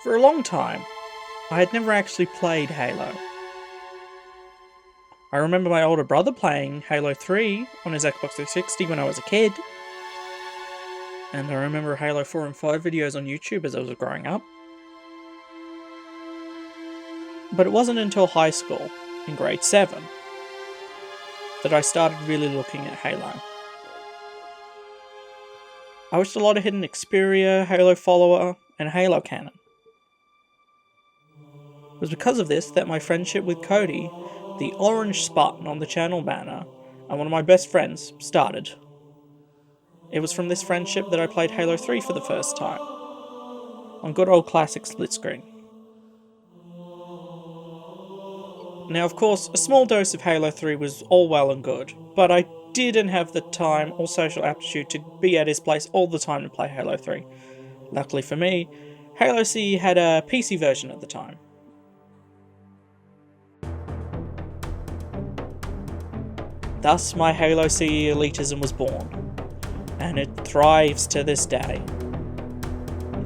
For a long time, I had never actually played Halo. I remember my older brother playing Halo 3 on his Xbox 360 when I was a kid, and I remember Halo 4 and 5 videos on YouTube as I was growing up. But it wasn't until high school, in grade 7, that I started really looking at Halo. I watched a lot of Hidden Xperia, Halo Follower, and Halo Canon. It was because of this that my friendship with Cody, the orange Spartan on the channel banner, and one of my best friends, started. It was from this friendship that I played Halo 3 for the first time, on good old classic split screen. Now, of course, a small dose of Halo 3 was all well and good, but I didn't have the time or social aptitude to be at his place all the time to play Halo 3. Luckily for me, Halo CE had a PC version at the time. Thus, my Halo CE elitism was born, and it thrives to this day.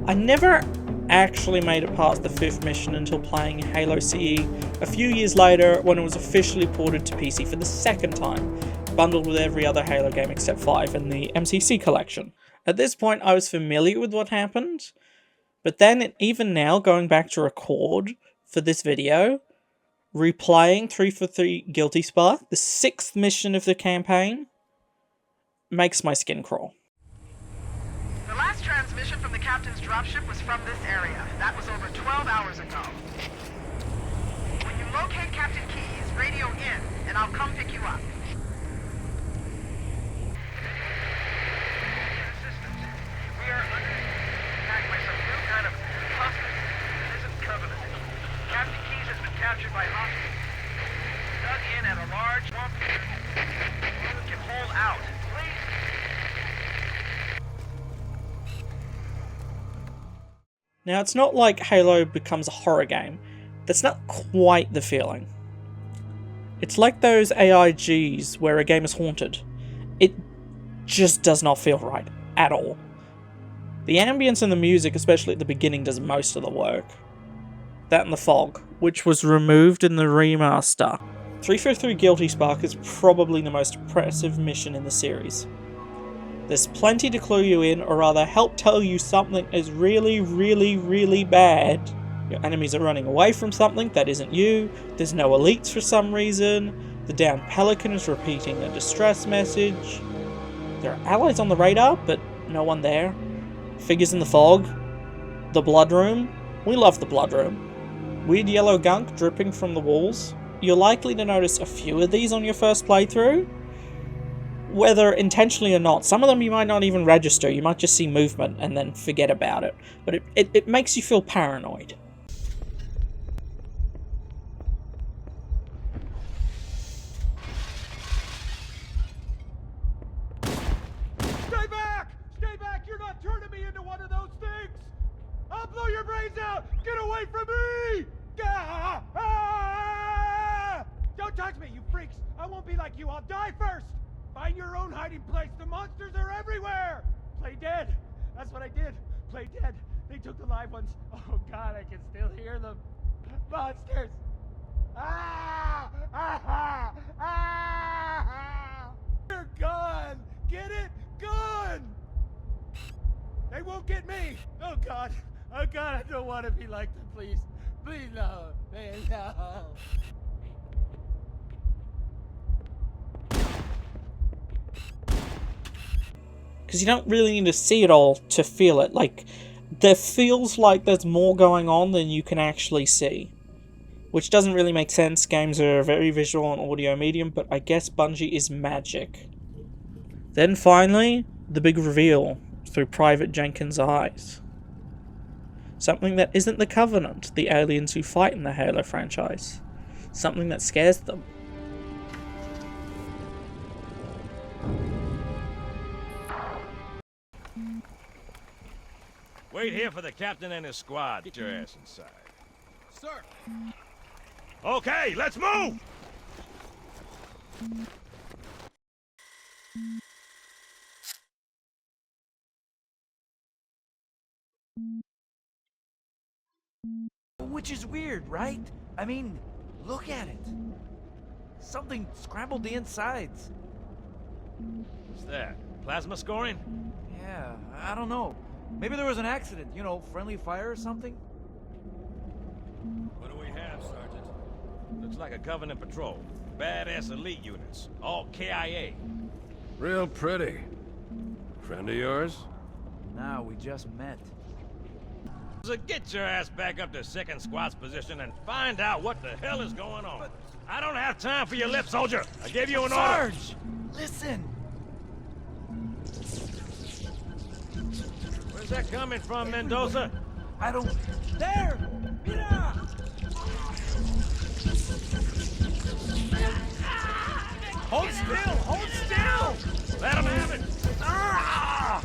I never actually made it past the 5th mission until playing Halo CE a few years later when it was officially ported to PC for the second time, bundled with every other Halo game except 5 in the MCC collection. At this point I was familiar with what happened, but then even now going back to record for this video, replaying 343 Guilty Spark, the 6th mission of the campaign, makes my skin crawl. The last transmission from the captain's dropship was from this area. That was over 12 hours ago. When you locate Captain Keyes, radio in, and I'll come pick you up. Assistance. We are under attack by some new kind of hostage that isn't Covenant. Captain Keyes has been captured by hostiles. Dug in at a large swamp. We can hold out. Please. Now, it's not like Halo becomes a horror game. That's not quite the feeling. It's like those AIGs where a game is haunted. It just does not feel right at all. The ambience and the music, especially at the beginning, does most of the work. That and the fog, which was removed in the remaster. 343 Guilty Spark is probably the most oppressive mission in the series. There's plenty to clue you in, or rather help tell you something is really, really, really bad. Your enemies are running away from something that isn't you, there's no elites for some reason, the downed Pelican is repeating a distress message, there are allies on the radar, but no one there, figures in the fog, the Blood Room, we love the Blood Room, weird yellow gunk dripping from the walls. You're likely to notice a few of these on your first playthrough, whether intentionally or not. Some of them you might not even register, you might just see movement and then forget about it, but it makes you feel paranoid. Stay back! Stay back! You're not turning me into one of those things! I'll blow your brains out! Get away from me! Ah! Ah! Don't touch me, you freaks! I won't be like you, I'll die first! Find your own hiding place. The monsters are everywhere. Play dead. That's what I did. Play dead. They took the live ones. Oh God, I can still hear them. Monsters. Ah! Ah! Ah! They're gone. Get it? Gone. They won't get me. Oh God. Oh God, I don't want to be like them. Please. Please no. Please no. Because you don't really need to see it all to feel it. Like, there feels like there's more going on than you can actually see. Which doesn't really make sense. Games are a very visual and audio medium, but I guess Bungie is magic. Then finally, the big reveal through Private Jenkins' eyes. Something that isn't the Covenant, the aliens who fight in the Halo franchise. Something that scares them. Wait here for the captain and his squad. Get your ass inside. Sir. Okay, let's move! Which is weird, right? I mean, look at it. Something scrambled the insides. What's that? Plasma scoring? Yeah, I don't know. Maybe there was an accident, you know, friendly fire or something? What do we have, Sergeant? Looks like a Covenant patrol. Badass elite units. All KIA. Real pretty. Friend of yours? Nah, we just met. So get your ass back up to second squad's position and find out what the hell is going on. I don't have time for your lip, soldier. I gave you an order. Sarge! Listen! Where's that coming from, Mendoza? I don't... There! Mira! Hold still! Hold still! Let him have it. Ah!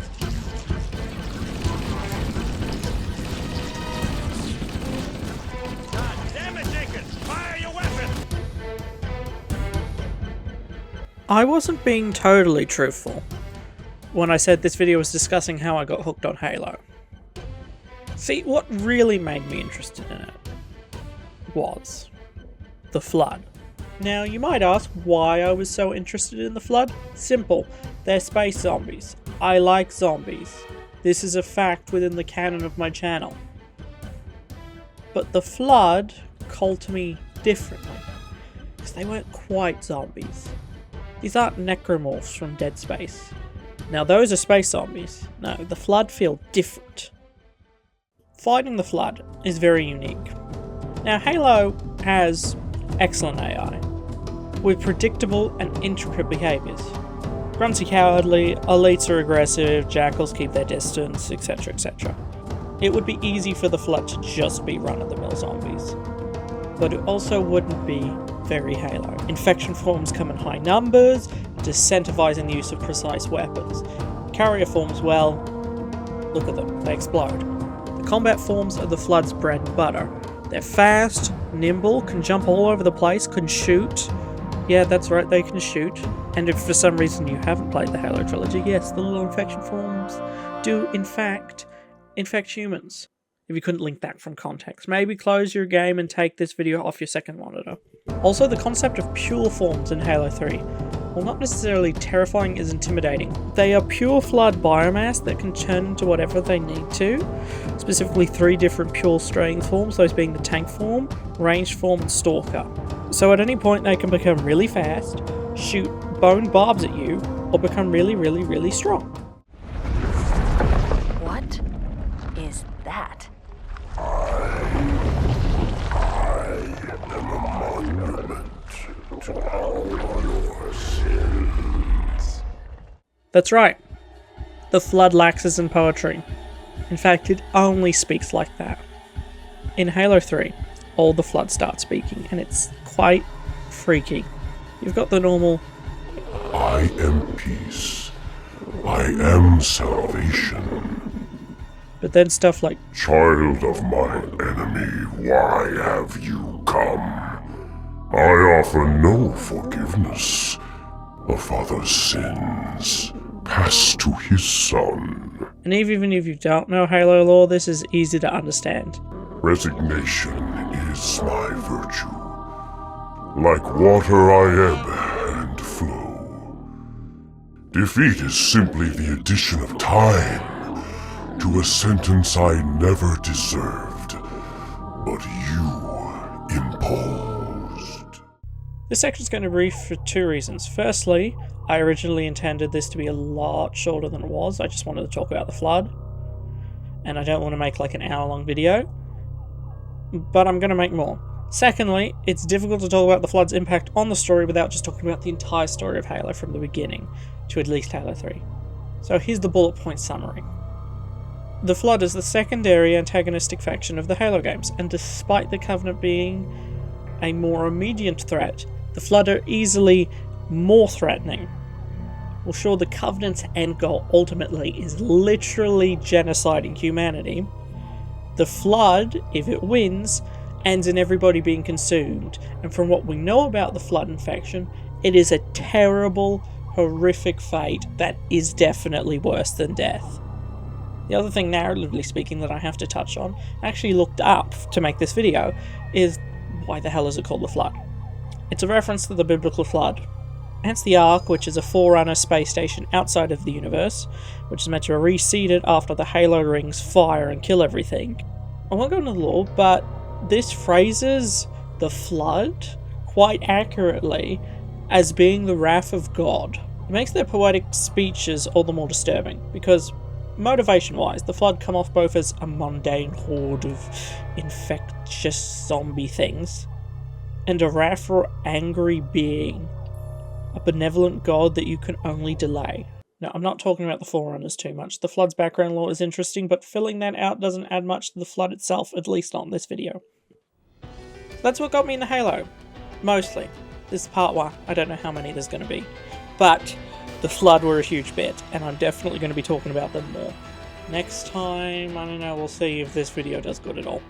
God damn it, Jenkins! Fire your weapon! I wasn't being totally truthful when I said this video was discussing how I got hooked on Halo. See, what really made me interested in it was the Flood. Now, you might ask why I was so interested in the Flood. Simple. They're space zombies. I like zombies. This is a fact within the canon of my channel. But the Flood called to me differently, because they weren't quite zombies. These aren't necromorphs from Dead Space. Now those are space zombies. No, the Flood feel different. Fighting the Flood is very unique. Now Halo has excellent AI, with predictable and intricate behaviours. Grunts are cowardly, elites are aggressive, jackals keep their distance, etc, etc. It would be easy for the Flood to just be run-of-the-mill zombies, but it also wouldn't be very Halo. Infection forms come in high numbers, disincentivizing the use of precise weapons. Carrier forms, well, look at them, they explode. The combat forms are the Flood's bread and butter. They're fast, nimble, can jump all over the place, can shoot. Yeah, that's right, they can shoot. And if for some reason you haven't played the Halo trilogy, yes, the little infection forms do, in fact, infect humans. If you couldn't link that from context, maybe close your game and take this video off your second monitor. Also, the concept of pure forms in Halo 3, while not necessarily terrifying, is intimidating. They are pure Flood biomass that can turn into whatever they need to, specifically 3 different pure straying forms, those being the tank form, ranged form, and stalker. So at any point they can become really fast, shoot bone barbs at you, or become really, really, really strong. What is that? That's right. The Flood laxes in poetry. In fact, it only speaks like that. In Halo 3, all the Flood start speaking, and it's quite freaky. You've got the normal, I am peace. I am salvation. but then stuff like, Child of my enemy, why have you come? I offer no forgiveness. A father's sins pass to his son. and even if you don't know Halo lore, this is easy to understand. Resignation is my virtue. Like water I ebb and flow. Defeat is simply the addition of time to a sentence I never deserved, but you imposed. This section's going to be brief for 2 reasons. Firstly, I originally intended this to be a lot shorter than it was. I just wanted to talk about the Flood, and I don't want to make like an hour-long video, but I'm going to make more. Secondly, it's difficult to talk about the Flood's impact on the story without just talking about the entire story of Halo from the beginning to at least Halo 3. So here's the bullet point summary. The Flood is the secondary antagonistic faction of the Halo games, and despite the Covenant being a more immediate threat, the Flood are easily more threatening. Well, sure, the Covenant's end goal ultimately is literally genociding humanity. The Flood, if it wins, ends in everybody being consumed, and from what we know about the Flood infection, it is a terrible, horrific fate that is definitely worse than death. The other thing, narratively speaking, that I have to touch on, I actually looked up to make this video, is why the hell is it called the Flood? It's a reference to the biblical flood. Hence the Ark, which is a Forerunner space station outside of the universe, which is meant to reseed it after the Halo rings fire and kill everything. I won't go into the lore, but this phrases the Flood quite accurately as being the wrath of God. It makes their poetic speeches all the more disturbing, because motivation-wise, the Flood come off both as a mundane horde of infectious zombie things, and a wrathful, angry being, a benevolent god that you can only delay. Now, I'm not talking about the Forerunners too much. The Flood's background lore is interesting, but filling that out doesn't add much to the Flood itself, at least not in this video. So that's what got me into Halo. Mostly. This is part 1. I don't know how many there's going to be. But the Flood were a huge bit, and I'm definitely going to be talking about them more. Next time, I don't know, we'll see if this video does good at all.